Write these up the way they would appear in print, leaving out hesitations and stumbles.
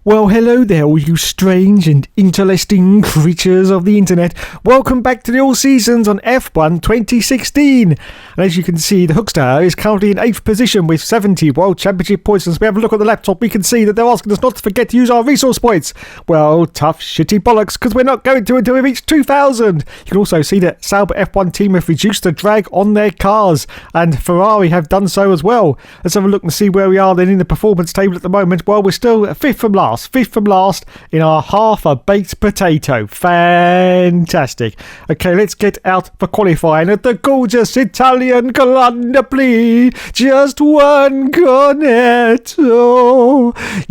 Well, hello there, all you strange and interesting creatures of the internet. Welcome back to the All Seasons on F1 2016. And as you can see, the Hookster is currently in 8th position with 70 World Championship points. As we have a look at the laptop, we can see that they're asking us not to forget to use our resource points. Well, tough, shitty bollocks, because we're not going to until we reach 2,000. You can also see that Sauber F1 team have reduced the drag on their cars, and Ferrari have done so as well. Let's have a look and see where we are then in the performance table at the moment. Well, we're still 5th from last. 5th from last in our half a baked potato. Fantastic. Okay, let's get out for qualifying at the gorgeous Italian Grand Prix. Just one cornetto,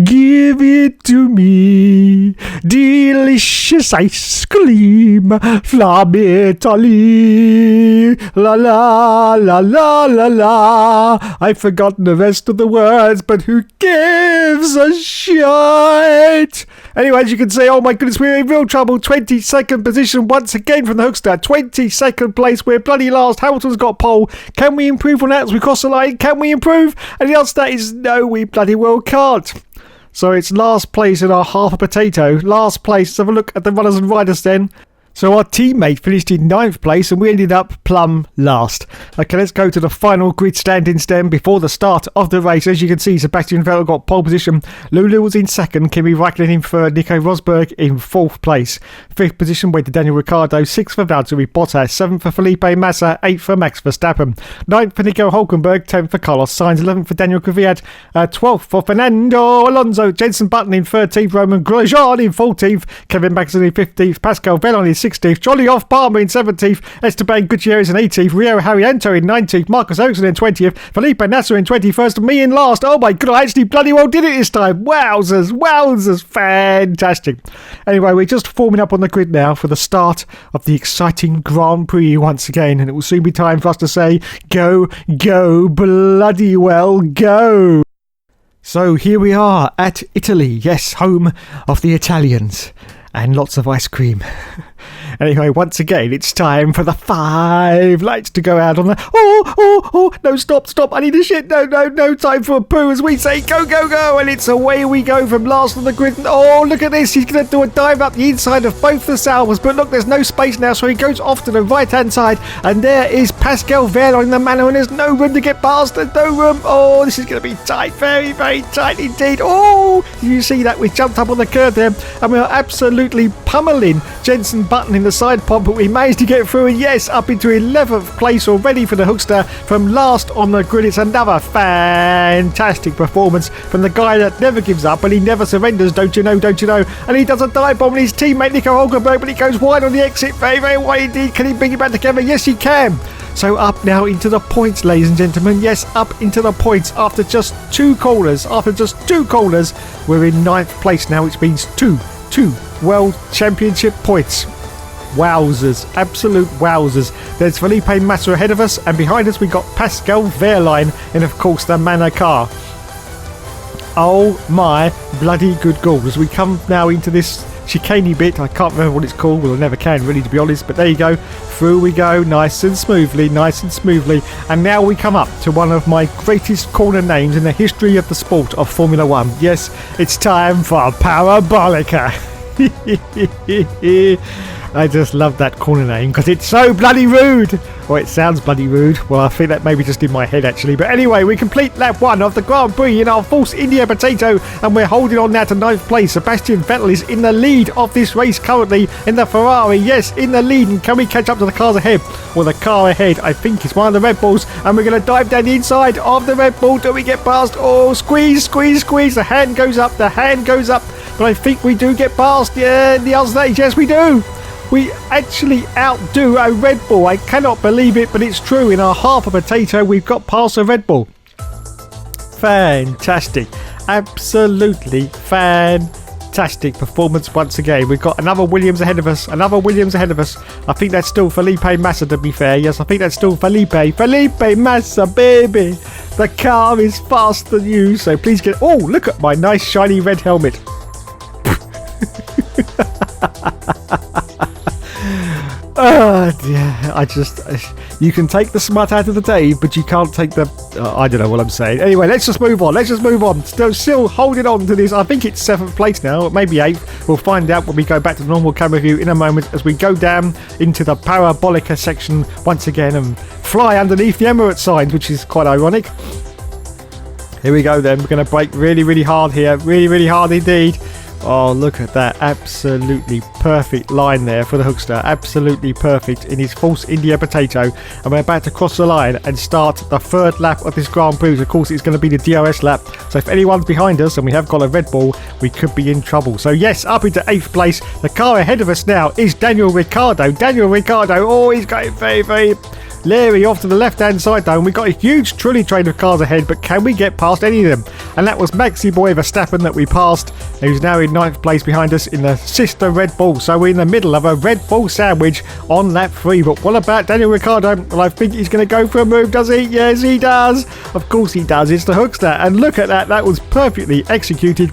give it to me. Delicious ice cream from Italy. La la la la la la. I've forgotten the rest of the words, but who gives a shit? Anyway, as you can see, oh my goodness, we're in real trouble. 22nd position once again from the Hookster. 22nd place, we're bloody last. Hamilton's got pole. Can we improve on that as we cross the line? Can we improve? And the answer is no, we bloody well can't. So it's last place in our half a potato. Last place. Let's have a look at the runners and riders then. So our teammate finished in 9th place and we ended up plumb last. Okay, let's go to the final grid standings then before the start of the race. As you can see, Sebastian Vettel got pole position. Lulu was in 2nd, Kimi Räikkönen in 3rd, Nico Rosberg in 4th place. 5th position went to Daniel Ricciardo, 6th for Valtteri Bottas, 7th for Felipe Massa, 8th for Max Verstappen, 9th for Nico Hülkenberg, 10th for Carlos Sainz, 11th for Daniel Kvyat, 12th for Fernando Alonso, Jenson Button in 13th, Roman Grosjean in 14th, Kevin Magnussen in 15th, Pascal Wehrlein in 16th, Jolly Off Palmer in 17th, Esteban Gutierrez in 18th, Rio Haryanto in 19th, Marcus Ericsson in 20th, Felipe Nasser in 21st, and me in last. Oh my god, I actually bloody well did it this time. Wowzers, fantastic. Anyway, we're just forming up on the grid now for the start of the exciting Grand Prix once again, and it will soon be time for us to say, go, bloody well, go. So here we are at Italy, yes, home of the Italians, and lots of ice cream. Anyway, once again, it's time for the 5 lights to go out on the... Oh, no, stop, I need a shit. No, time for a poo as we say go, and it's away we go from last on the grid. Oh, look at this, he's going to do a dive up the inside of both the Saubers, but look, there's no space now, so he goes off to the right-hand side, and there is Pascal Wehrlein in the manor, and there's no room to get past, there's no room. Oh, this is going to be tight, very, very tight indeed. Oh, you see that? We jumped up on the curve there, and we are absolutely pummeling Jenson Button in the side pod, but we managed to get through, and yes, up into 11th place already for the Hookster from last on the grid. It's another fantastic performance from the guy that never gives up and he never surrenders, don't you know, and he does a dive bomb on his teammate Nico Hülkenberg, but he goes wide on the exit, very, very wide indeed. Can he bring it back together? Yes, he can. So up now into the points, ladies and gentlemen. Yes, up into the points after just 2 corners. We're in 9th place now, which means two World Championship points. Wowzers, absolute wowzers. There's Felipe Massa ahead of us, and behind us we got Pascal Wehrlein in, of course, the Manor car. Oh my bloody good God. As we come now into this chicane bit, I can't remember what it's called, well I never can really, to be honest, but there you go, through we go nice and smoothly, and now we come up to one of my greatest corner names in the history of the sport of Formula 1. Yes, it's time for Parabolica. I just love that corner name because it's so bloody rude. Or it sounds bloody rude. Well, I think that maybe just in my head actually. But anyway, we complete lap 1 of the Grand Prix in our Force India Potato, and we're holding on now to 9th place. Sebastian Vettel is in the lead of this race currently in the Ferrari. Yes, in the lead. And can we catch up to the cars ahead? Well, the car ahead, I think, is one of the Red Bulls, and we're going to dive down the inside of the Red Bull. Do we get past? Oh, squeeze. The hand goes up. But I think we do get past. Yeah, the answer is yes, we do. We actually outdo a Red Bull. I cannot believe it, but it's true. In our half a potato, we've got past a Red Bull. Fantastic. Absolutely fantastic performance once again. We've got another Williams ahead of us. I think that's still Felipe Massa, to be fair. Yes, I think that's still Felipe Massa, baby. The car is faster than you, so please get... Oh, look at my nice shiny red helmet. Yeah, you can take the smut out of the day, but you can't take the, I don't know what I'm saying. Anyway, let's just move on. Still holding on to this. I think it's 7th place now, maybe 8th. We'll find out when we go back to the normal camera view in a moment as we go down into the Parabolica section once again and fly underneath the Emirates signs, which is quite ironic. Here we go then. We're going to brake really, really hard here. Really, really hard indeed. Oh, look at that. Absolutely perfect line there for the Hookster. Absolutely perfect in his false India potato. And we're about to cross the line and start the 3rd lap of this Grand Prix. Of course, it's going to be the DRS lap. So if anyone's behind us and we have got a Red Bull, we could be in trouble. So yes, up into 8th place. The car ahead of us now is Daniel Ricciardo. Oh, he's going very, very leery off to the left-hand side though, and we've got a huge trolley train of cars ahead, but can we get past any of them? And that was Maxi Boy Verstappen that we passed, who's now in 9th place behind us in the sister Red Bull. So we're in the middle of a Red Bull sandwich on lap 3. But what about Daniel Ricciardo? Well, I think he's going to go for a move, does he? Yes, he does. Of course he does. It's the Hookster. And look at that. That was perfectly executed.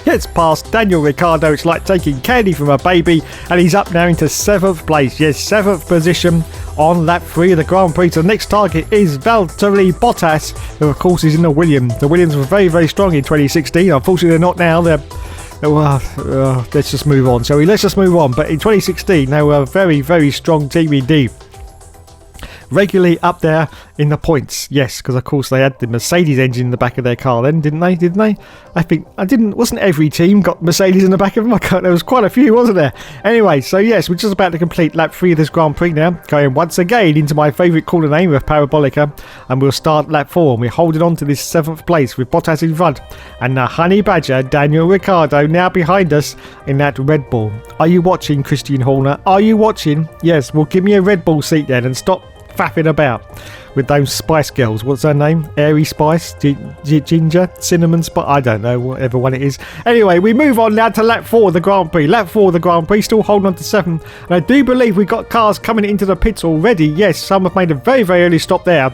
Gets past Daniel Ricciardo. It's like taking candy from a baby, and he's up now into 7th place. Yes, 7th position on lap 3 of the Grand Prix. So the next target is Valtteri Bottas, who of course is in the Williams. The Williams were very, very strong in 2016. Unfortunately, they're not now. Let's just move on. Let's just move on. But in 2016, they were a very, very strong team indeed. Regularly up there in the points, yes, because of course they had the Mercedes engine in the back of their car then, didn't they? I think wasn't every team got Mercedes in the back of them? There was quite a few, wasn't there? Anyway, so yes, we're just about to complete lap 3 of this Grand Prix now, going once again into my favourite corner name of Parabolica, and we'll start lap 4, and we're holding on to this 7th place with Bottas in front, and the Honey Badger, Daniel Ricciardo, now behind us in that Red Bull. Are you watching, Christian Horner? Are you watching? Yes, well give me a Red Bull seat then, and stop faffing about with those Spice Girls. What's her name? Airy Spice? Ginger? Cinnamon Spice? I don't know, whatever one it is. Anyway, we move on now to lap 4 of the Grand Prix. Lap 4 of the Grand Prix, still holding on to 7. And I do believe we've got cars coming into the pits already. Yes, some have made a very, very early stop there.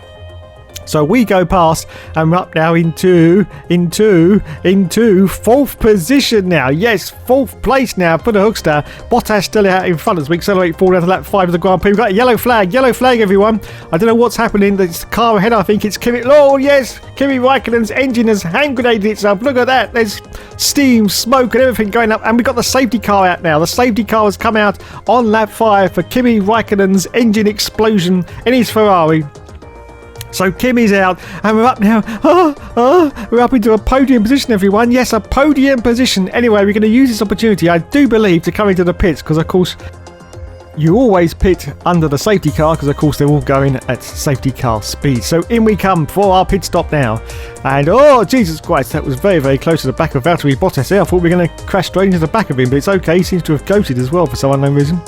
So we go past and we're up now into 4th position now. Yes, 4th place now for the Hookster. Bottas still out in front as we accelerate forward down to lap 5 of the Grand Prix. We've got a yellow flag everyone. I don't know what's happening. There's a car ahead, I think it's Kimi. Oh yes, Kimi Raikkonen's engine has hand grenaded itself. Look at that. There's steam, smoke and everything going up, and we've got the safety car out now. The safety car has come out on lap 5 for Kimi Raikkonen's engine explosion in his Ferrari. So Kimi's out, and we're up now. We're up into a podium position, everyone. Yes, a podium position. Anyway, we're going to use this opportunity, I do believe, to come into the pits, because, of course, you always pit under the safety car, because, of course, they're all going at safety car speed. So in we come for our pit stop now. And, oh, Jesus Christ, that was very, very close to the back of Valtteri Bottas there. I thought we were going to crash straight into the back of him, but it's okay. He seems to have ghosted as well for some unknown reason.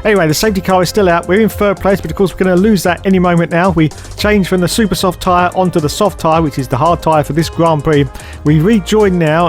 Anyway, the safety car is still out. We're in 3rd place, but of course we're going to lose that any moment now. We change from the super soft tyre onto the soft tyre, which is the hard tyre for this Grand Prix. We rejoin now.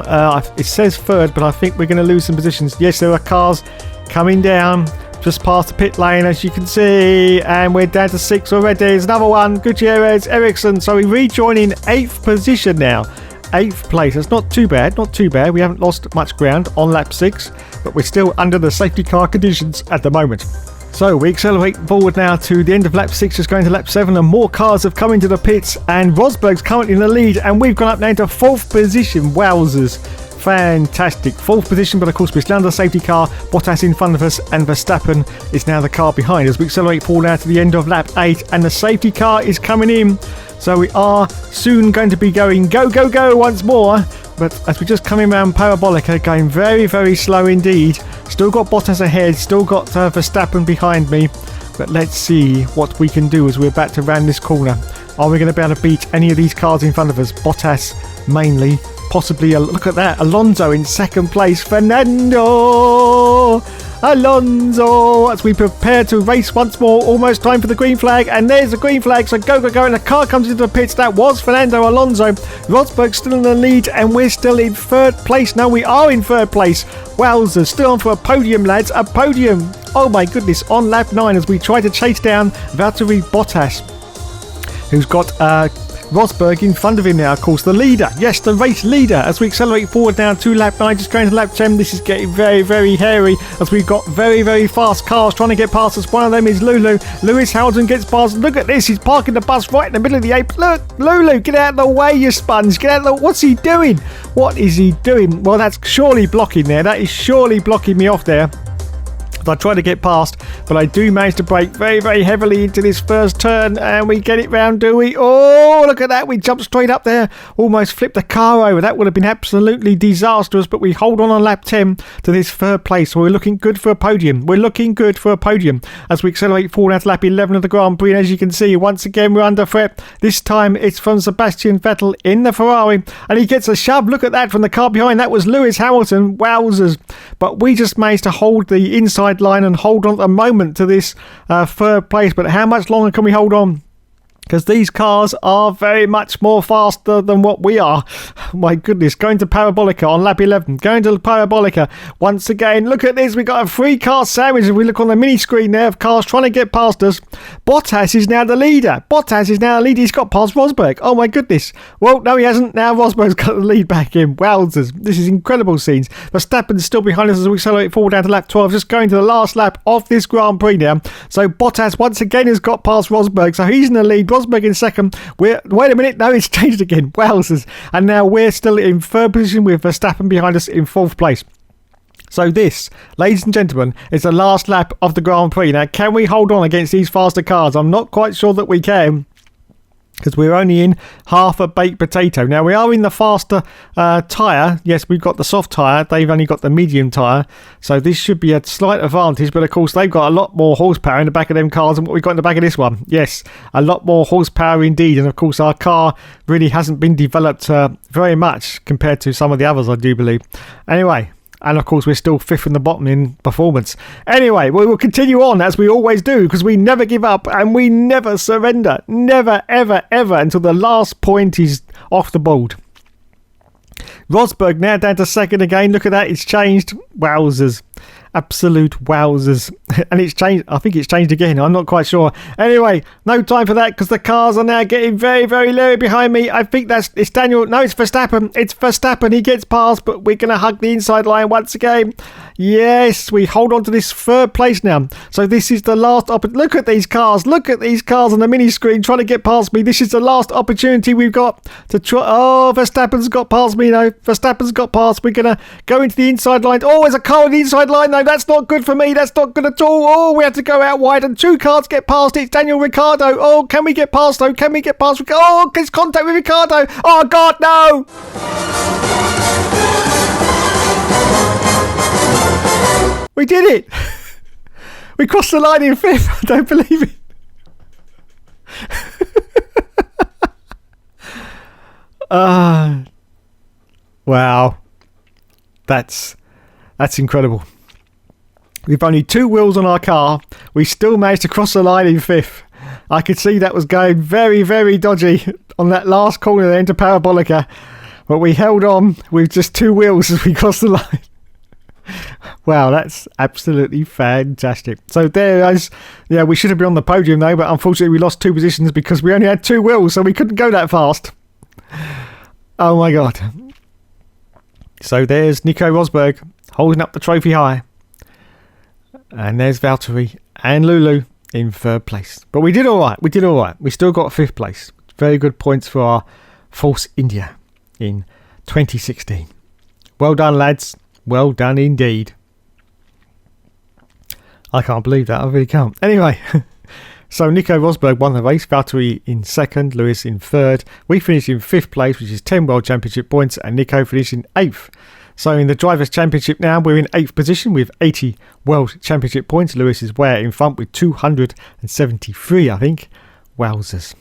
It says 3rd, but I think we're going to lose some positions. Yes, there are cars coming down just past the pit lane, as you can see, and we're down to 6 already. There's another one, Gutierrez, Ericsson. So we rejoin in 8th position now. 8th place. That's not too bad. We haven't lost much ground on lap 6, but we're still under the safety car conditions at the moment. So we accelerate forward now to the end of lap 6, just going to lap 7, and more cars have come into the pits, and Rosberg's currently in the lead, and we've gone up now to 4th position. Wowzers. Fantastic. 4th position, but of course we're still under the safety car. Bottas in front of us, and Verstappen is now the car behind us. We accelerate forward now to the end of lap 8, and the safety car is coming in. So we are soon going to be going go, go, go once more. But as we just come in around Parabolica, going very, very slow indeed. Still got Bottas ahead, still got Verstappen behind me. But let's see what we can do as we're about to round this corner. Are we going to be able to beat any of these cars in front of us? Bottas mainly. Possibly, look at that, Alonso in 2nd place. Fernando Alonso, as we prepare to race once more. Almost time for the green flag, and there's the green flag. So go, go, go, and the car comes into the pits. That was Fernando Alonso. Rosberg still in the lead, and we're still in 3rd place. Now we are in 3rd place. Wowzers, still on for a podium, lads. A podium. Oh my goodness, on lap 9 as we try to chase down Valtteri Bottas, who's got Rosberg in front of him now, of course, the leader. Yes, the race leader. As we accelerate forward now to lap 9, just going to lap 10. This is getting very, very hairy as we've got very, very fast cars trying to get past us. One of them is Lulu. Lewis Hamilton gets past. Look at this. He's parking the bus right in the middle of the ape. Look, Lulu, get out of the way, you sponge. Get out of the... What's he doing? What is he doing? Well, that's surely blocking there. That is surely blocking me off there. I try to get past, but I do manage to brake very, very heavily into this first turn, and we get it round, do we? Oh, look at that. We jump straight up there. Almost flipped the car over. That would have been absolutely disastrous, but we hold on lap 10 to this third place. So we're looking good for a podium. We're looking good for a podium as we accelerate forward out to lap 11 of the Grand Prix. And as you can see, once again, we're under threat. This time it's from Sebastian Vettel in the Ferrari, and he gets a shove. Look at that from the car behind. That was Lewis Hamilton. Wowzers. But we just managed to hold the inside line and hold on at the moment to this third place. But how much longer can we hold on? Because these cars are very much more faster than what we are. My goodness, going to Parabolica on lap 11. Going to Parabolica once again. Look at this. We got a 3-car sandwich. If we look on the mini screen there of cars trying to get past us. Bottas is now the leader. He's got past Rosberg. Oh my goodness. Well, no, he hasn't. Now Rosberg's got the lead back in. Wowzers. This is incredible scenes. Verstappen's still behind us as we accelerate forward down to lap 12. Just going to the last lap of this Grand Prix now. So Bottas once again has got past Rosberg. So he's in the lead. Rosberg in second. Wait a minute. No, it's changed again. Wowzers. And now we're still in third position with Verstappen behind us in fourth place. So this, ladies and gentlemen, is the last lap of the Grand Prix. Now, can we hold on against these faster cars? I'm not quite sure that we can, because we're only in half a baked potato. Now, we are in the faster tyre. Yes, we've got the soft tyre. They've only got the medium tyre. So this should be a slight advantage. But, of course, they've got a lot more horsepower in the back of them cars than what we've got in the back of this one. Yes, a lot more horsepower indeed. And, of course, our car really hasn't been developed very much compared to some of the others, I do believe. Anyway... And, of course, we're still fifth from the bottom in performance. Anyway, we will continue on, as we always do, because we never give up and we never surrender. Never, ever, ever, until the last point is off the board. Rosberg now down to second again. Look at that. It's changed. Wowzers. Absolute wowzers. And it's changed. I think it's changed again. I'm not quite sure. Anyway, no time for that because the cars are now getting very, very low behind me. I think it's Daniel. No, it's Verstappen. It's Verstappen. He gets past, but we're going to hug the inside line once again. Yes, we hold on to this third place now. So this is the last opportunity. Look at these cars. Look at these cars on the mini screen trying to get past me. This is the last opportunity we've got to try. Oh, Verstappen's got past me now. Verstappen's got past. We're going to go into the inside line. Oh, there's a car on the inside line. No, that's not good for me. That's not good at all. Oh, we have to go out wide and two cars get past. It's Daniel Ricciardo. Oh, can we get past though? Can we get past? Oh, it's contact with Ricciardo. Oh, God, no. We did it. We crossed the line in fifth. I don't believe it. Wow. That's incredible. We've only two wheels on our car. We still managed to cross the line in fifth. I could see that was going very, very dodgy on that last corner there into Parabolica. But we held on with just two wheels as we crossed the line. Wow, that's absolutely fantastic. So there is, yeah, we should have been on the podium though, but unfortunately we lost two positions because we only had two wheels, so we couldn't go that fast. Oh my God. So there's Nico Rosberg holding up the trophy high. And there's Valtteri and Lulu in third place. But we did all right. We still got fifth place. Very good points for our Force India in 2016. Well done, lads. Well done indeed. I can't believe that. I really can't. Anyway, so Nico Rosberg won the race. Valtteri in second. Lewis in third. We finished in fifth place, which is 10 World Championship points. And Nico finished in eighth. So in the Drivers' Championship now, we're in 8th position with 80 World Championship points. Lewis is way out in front with 273, I think. Wowzers.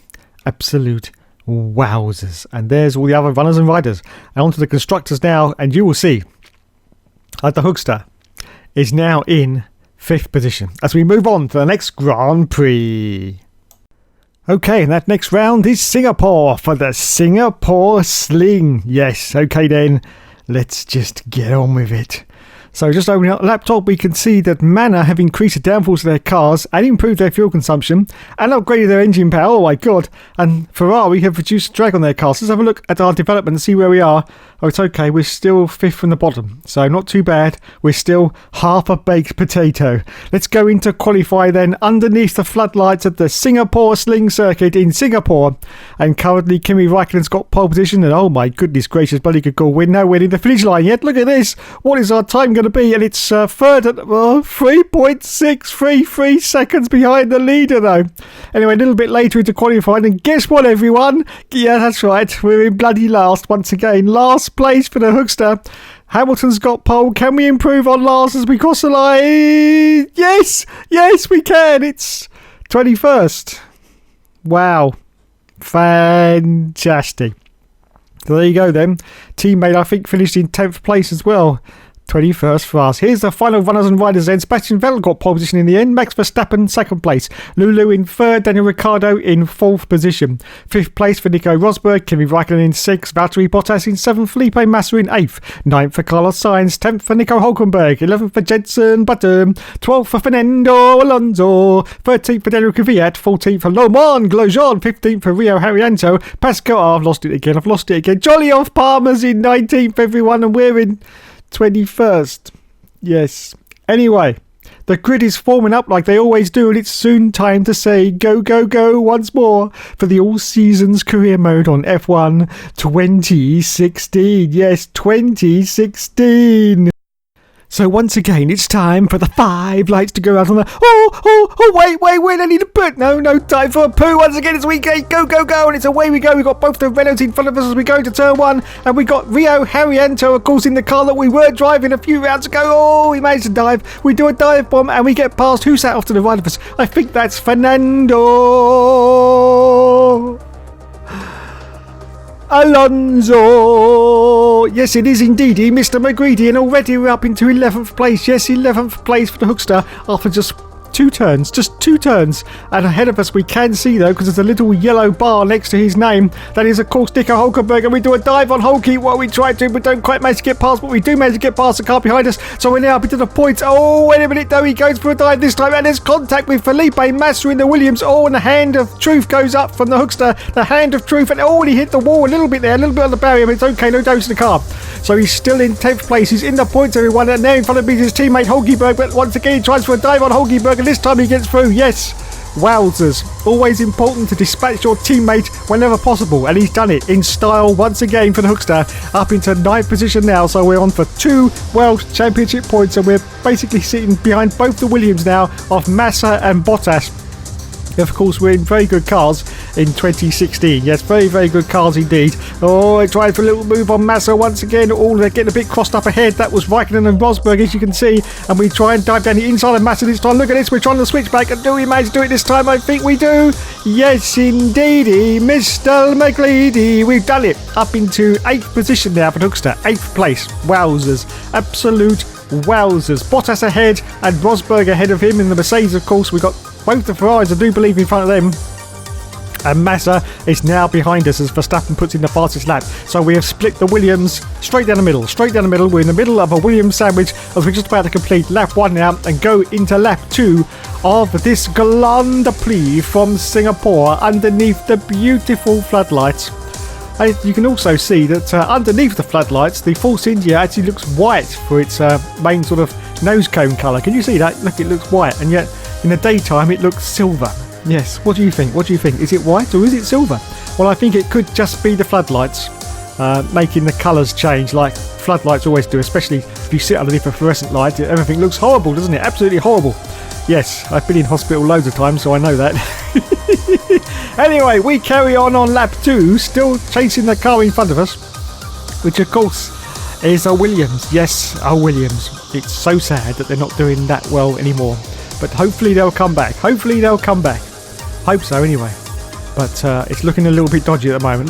Absolute wowzers. And there's all the other runners and riders. And on to the constructors now, and you will see that the Hookster is now in 5th position as we move on to the next Grand Prix. Okay, and that next round is Singapore for the Singapore Sling. Yes, okay then. Let's just get on with it. So just opening up the laptop, we can see that Manor have increased the downforce of their cars and improved their fuel consumption and upgraded their engine power. Oh my god. And Ferrari have reduced drag on their cars. Let's have a look at our development and see where we are. Oh, it's okay. We're still 5th from the bottom. So not too bad. We're still half a baked potato. Let's go into qualify then underneath the floodlights at the Singapore Sling Circuit in Singapore. And currently Kimi Raikkonen's got pole position. And oh my goodness gracious, bloody good call. We're nowhere near the finish line yet. Look at this. What is our time going to be? And it's third at 3.633 seconds behind the leader though. Anyway, a little bit later into qualifying. And guess what, everyone? Yeah, that's right. We're in bloody last once again. Last place for the Hookster. Hamilton's got pole. Can we improve on last as we cross the line? Yes, we can. It's 21st. Wow, fantastic. So there you go then. Teammate, I think, finished in 10th place as well. 21st for us. Here's the final runners and riders then. Sebastian Vettel got pole position in the end. Max Verstappen 2nd place. Lulu in 3rd. Daniel Ricciardo in 4th position. 5th place for Nico Rosberg. Kimi Raikkonen in 6th. Valtteri Bottas in 7th. Felipe Massa in 8th. 9th for Carlos Sainz. 10th for Nico Hulkenberg. 11th for Jenson Button. 12th for Fernando Alonso. 13th for Daniel Kvyat. 14th for Romain Grosjean. 15th for Rio Haryanto. Pascal, I've lost it again. Jolly off Palmer's in 19th, everyone, and we're in 21st. Yes. Anyway, the grid is forming up like they always do, and it's soon time to say go, go, go once more for the all seasons career mode on F1 2016. Yes, 2016. So once again, it's time for the 5 lights to go out on the... wait, I need a poo. No time for a poo. Once again, it's weekend. Go, go, go, and it's away we go. We've got both the Renaults in front of us as we go into turn 1, and we got Rio Haryanto, of course, in the car that we were driving a few rounds ago. Oh, we managed to dive. We do a dive bomb, and we get past... Who sat off to the right of us? I think that's Fernando Alonso. Yes, it is indeed Mr. McGreedy, and already we're up into 11th place. Yes, 11th place for the Hookster after just 2 turns, and ahead of us we can see though, because there's a little yellow bar next to his name, that is of course Nico Hulkenberg, and we do a dive on Hulky. What we try to, we don't quite manage to get past, but we do manage to get past the car behind us, so we're now up into the points. Oh, wait a minute though, he goes for a dive this time, and there's contact with Felipe Massa in the Williams. Oh, and the hand of truth goes up from the Hookster, the hand of truth, and oh, and he hit the wall a little bit there, a little bit on the barrier, but it's okay, no damage to the car. So he's still in 10th place, he's in the points, everyone, and there in front of me is his teammate Hulkenberg, but once again he tries for a dive on Hulkenberg, and this time he gets through. Yes, wowzers. Always important to dispatch your teammate whenever possible, and he's done it in style once again for the Hookster, up into 9th position now, so we're on for 2 World Championship points, and we're basically sitting behind both the Williams now of Massa and Bottas. Of course, we're in very good cars in 2016. Yes, very, very good cars indeed. Oh, it tried for a little move on Massa once again. Oh, they're getting a bit crossed up ahead. That was Raikkonen and Rosberg, as you can see. And we try and dive down the inside of Massa this time. Look at this. We're trying to switch back. And do we manage to do it this time? I think we do. Yes, indeedy. Mr. McLeody. We've done it. Up into 8th position now for Hookster. 8th place. Wowzers. Absolute wowzers. Bottas ahead and Rosberg ahead of him in the Mercedes, of course. We've got both the Ferraris, I do believe, in front of them. And Massa is now behind us as Verstappen puts in the fastest lap. So we have split the Williams straight down the middle. We're in the middle of a Williams sandwich as we're just about to complete lap 1 now and go into lap 2 of this Grand Prix from Singapore underneath the beautiful floodlights. And you can also see that underneath the floodlights, the Force India actually looks white for its main sort of nose cone colour. Can you see that? Look, it looks white, and yet in the daytime it looks silver. Yes, what do you think? Is it white or is it silver? Well, I think it could just be the floodlights making the colours change like floodlights always do, especially if you sit underneath a fluorescent light. Everything looks horrible, doesn't it? Absolutely horrible. Yes, I've been in hospital loads of times, so I know that. Anyway, we carry on lap 2, still chasing the car in front of us, which of course is a Williams. Yes, a Williams. It's so sad that they're not doing that well anymore. But hopefully they'll come back. Hope so anyway. But it's looking a little bit dodgy at the moment.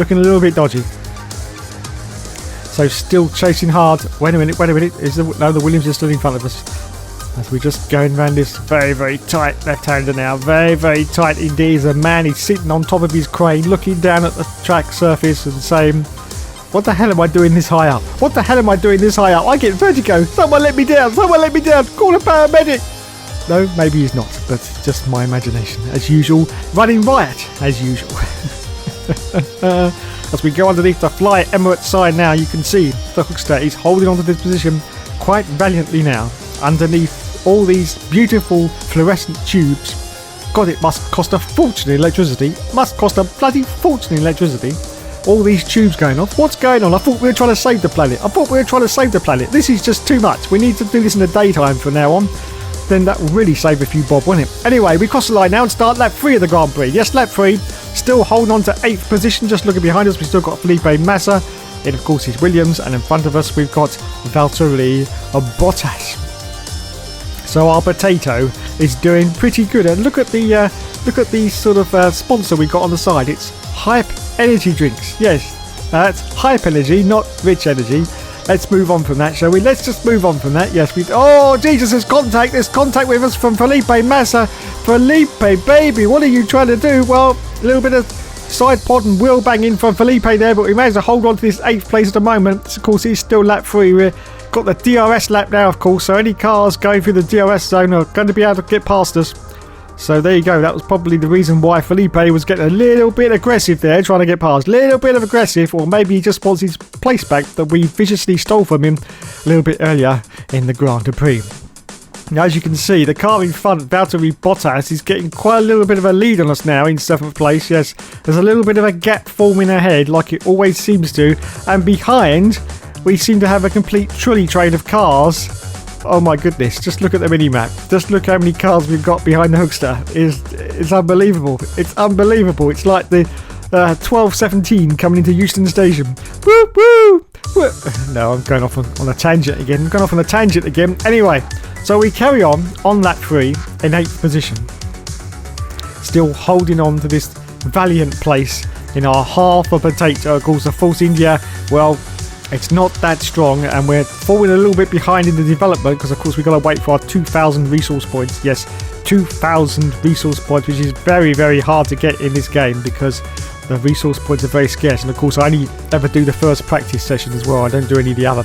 So still chasing hard. Wait a minute. The Williams is still in front of us. As we're just going around this very, very tight left-hander now. Very, very tight indeed. The man is sitting on top of his crane looking down at the track surface and saying, What the hell am I doing this high up? What the hell am I doing this high up? I get vertigo. Someone let me down. Someone let me down. Call a paramedic. No, maybe he's not, but just my imagination. As usual, running riot, as usual. As we go underneath the Fly Emirates sign now, you can see the Hookster is holding onto this position quite valiantly now, underneath all these beautiful fluorescent tubes. God, it must cost a fortune in electricity. Must cost a bloody fortune in electricity. All these tubes going off. What's going on? I thought we were trying to save the planet. This is just too much. We need to do this in the daytime from now on. Then that will really save a few bob, won't it? Anyway, we cross the line now and start lap 3 of the Grand Prix. Yes, lap 3. Still holding on to 8th position. Just looking behind us, we've still got Felipe Massa. It, of course, is Williams. And in front of us, we've got Valtteri Bottas. So our potato is doing pretty good. And look at the sort of sponsor we got on the side. It's Hype Energy Drinks. Yes, it's Hype Energy, not Rich Energy. Let's move on from that, shall we? Let's just move on from that. Yes, we... Oh, Jesus, there's contact. There's contact with us from Felipe Massa. Felipe, baby, what are you trying to do? Well, a little bit of side pod and wheel banging from Felipe there, but we managed to hold on to this 8th place at the moment. Of course, it's still lap 3. We've got the DRS lap now, of course, so any cars going through the DRS zone are going to be able to get past us. So there you go. That was probably the reason why Felipe was getting a little bit aggressive there, trying to get past. Little bit of aggressive, or maybe he just wants his place back that we viciously stole from him a little bit earlier in the Grand Prix. Now, as you can see, the car in front, Valtteri Bottas, is getting quite a little bit of a lead on us now in 7th place. Yes, there's a little bit of a gap forming ahead, like it always seems to. And behind, we seem to have a complete trolley train of cars. Oh my goodness, just look at the mini-map. Just look how many cars we've got behind the Hookster. It's unbelievable. It's unbelievable. It's like the 1217 coming into Euston Station. Woo, woo, woo. No, I'm going off on a tangent again. Anyway, so we carry on lap 3 in 8th position. Still holding on to this valiant place in our half a potato. Of course, the Force India, well, it's not that strong, and we're falling a little bit behind in the development because, of course, we've got to wait for our 2,000 resource points. Yes, 2,000 resource points, which is very, very hard to get in this game because the resource points are very scarce. And, of course, I only ever do the first practice session as well. I don't do any of the other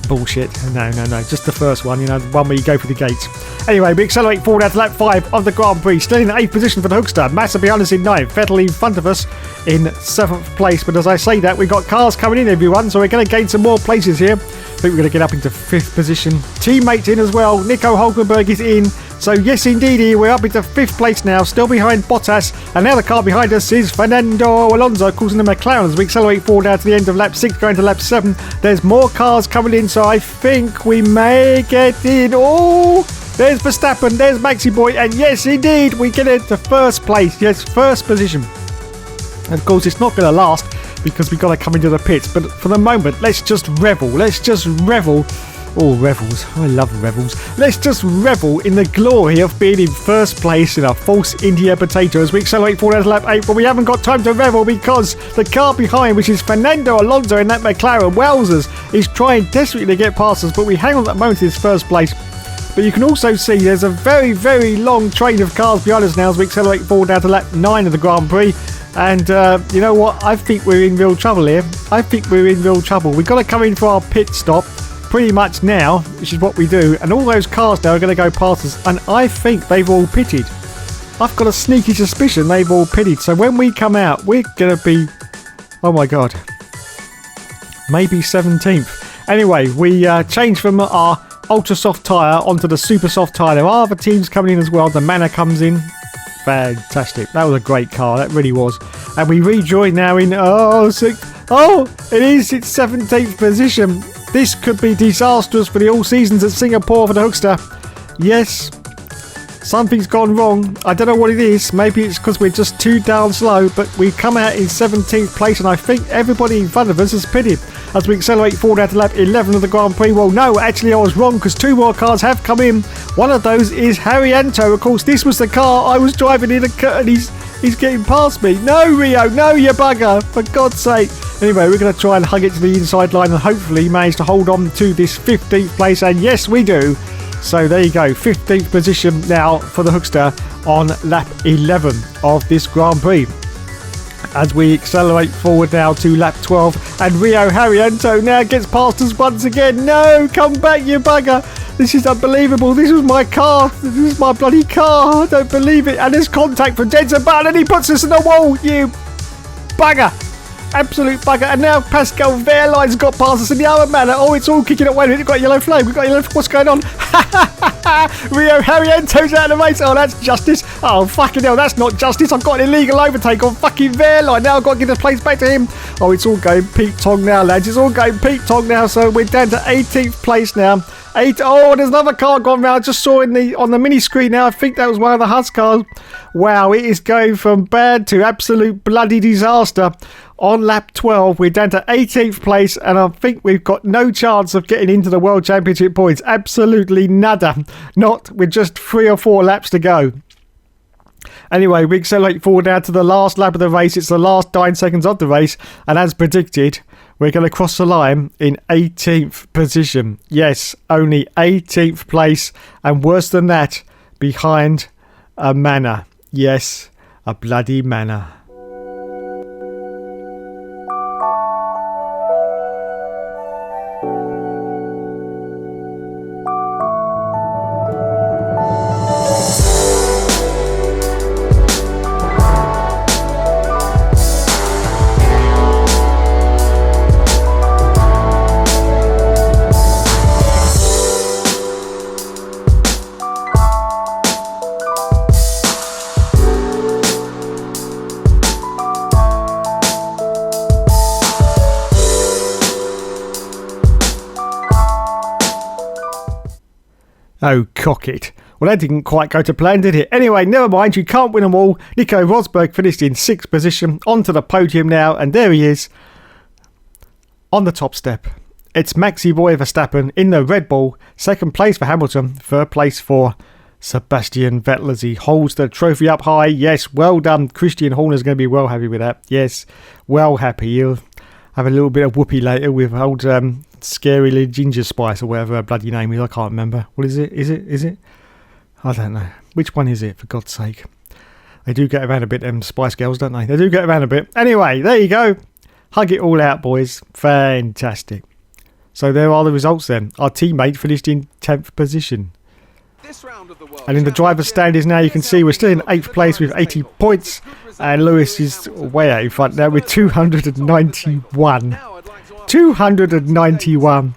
bullshit. No. Just the first one, the one where you go through the gates. Anyway, we accelerate forward out to lap 5 of the Grand Prix. Still in the 8th position for the Hookster. Massa behind us in 9th. Vettel in front of us in 7th place. But as I say that, we've got cars coming in, everyone. So we're going to gain some more places here. I think we're going to get up into 5th position. Teammates in as well. Nico Hulkenberg is in. So yes, indeedy, we're up into 5th place now, still behind Bottas. And now the car behind us is Fernando Alonso, causing the McLaren as we accelerate forward now to the end of lap 6, going to lap 7. There's more cars coming in, so I think we may get in. Oh, there's Verstappen, there's Maxi Boy, and yes, indeed, we get into 1st place. Yes, 1st position. And of course, it's not going to last because we've got to come into the pits. But for the moment, let's just revel. Oh, revels. I love revels. Let's just revel in the glory of being in 1st place in a Force India potato as we accelerate forward to lap 8. But we haven't got time to revel because the car behind, which is Fernando Alonso in that McLaren Wowzers, is trying desperately to get past us. But we hang on that moment in this 1st place. But you can also see there's a very, very long train of cars behind us now as we accelerate forward down to lap 9 of the Grand Prix. And you know what? I think we're in real trouble here. We've got to come in for our pit stop pretty much now, which is what we do. And all those cars now are going to go past us. And I think they've all pitted. I've got a sneaky suspicion they've all pitted. So when we come out, we're going to be... Oh my God. Maybe 17th. Anyway, we changed from our ultra soft tyre onto the super soft tyre. There are other teams coming in as well. The Manor comes in. Fantastic. That was a great car. That really was. And we rejoin now in... It's 17th position. This could be disastrous for the all seasons at Singapore for the Hookster. Yes, something's gone wrong. I don't know what it is. Maybe it's because we're just too down slow, but we come out in 17th place, and I think everybody in front of us has pitted as we accelerate forward out to lap 11 of the Grand Prix. Well, no, actually I was wrong because 2 more cars have come in. One of those is Haryanto. Of course, this was the car I was driving in, and he's getting past me. No, Rio, no, you bugger, for God's sake. Anyway, we're going to try and hug it to the inside line and hopefully manage to hold on to this 15th place. And yes, we do. So there you go, 15th position now for the Hookster on lap 11 of this Grand Prix. as we accelerate forward now to lap 12, and Rio Haryanto now gets past us once again. No, come back, you bugger. This is unbelievable. This was my car. This is my bloody car. I don't believe it. And there's contact from Jenson Button, and he puts us in the wall. You bugger. Absolute bugger. And now Pascal Wehrlein's got past us in the other manner. Oh, it's all kicking up. Wait a minute, we've got a yellow flame. What's going on? Rio Haryanto's out of the race. Oh, that's justice. Oh, fucking hell, that's not justice. I've got an illegal overtake on fucking Wehrlein. Now I've got to give the place back to him. Oh, it's all going Pete Tong now, lads. It's all going Pete Tong now. So we're down to 18th place now. Oh, there's another car gone round. I just saw on the mini screen now. I think that was one of the Haas cars. Wow, it is going from bad to absolute bloody disaster. On lap 12, we're down to 18th place, and I think we've got no chance of getting into the World Championship points. Absolutely nada. Not with just 3 or 4 laps to go. Anyway, we accelerate forward now to the last lap of the race. It's the last 9 seconds of the race, and as predicted, we're going to cross the line in 18th position. Yes, only 18th place, and worse than that, behind a Manor. Yes, a bloody Manor. Oh, cock it. Well, that didn't quite go to plan, did it? Anyway, never mind, you can't win them all. Nico Rosberg finished in 6th position, onto the podium now, and there he is, on the top step. It's Maxi Boy Verstappen in the Red Bull, 2nd place for Hamilton, 3rd place for Sebastian Vettel as he holds the trophy up high. Yes, well done. Christian Horner's going to be well happy with that. Yes, well happy. He'll have a little bit of whoopee later with old Scary Little Ginger Spice or whatever her bloody name is. I can't remember. What is it? Is it? I don't know. Which one is it, for God's sake? They do get around a bit, them Spice Girls, don't they? They do get around a bit. Anyway, there you go. Hug it all out, boys. Fantastic. So there are the results then. Our teammate finished in 10th position. And in the driver's standings now, you can see we're still in 8th place with 80 points. And Lewis is way out in front now with 291. 291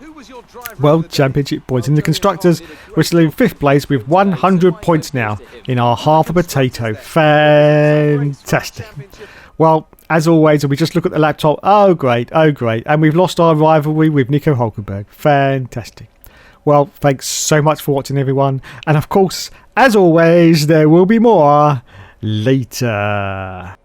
World Championship points. In the Constructors, we're still in 5th place with 100 points now in our half a potato. Fantastic. Well, as always, we just look at the laptop. Oh, great. And we've lost our rivalry with Nico Hulkenberg. Fantastic. Well, thanks so much for watching, everyone. And of course, as always, there will be more later.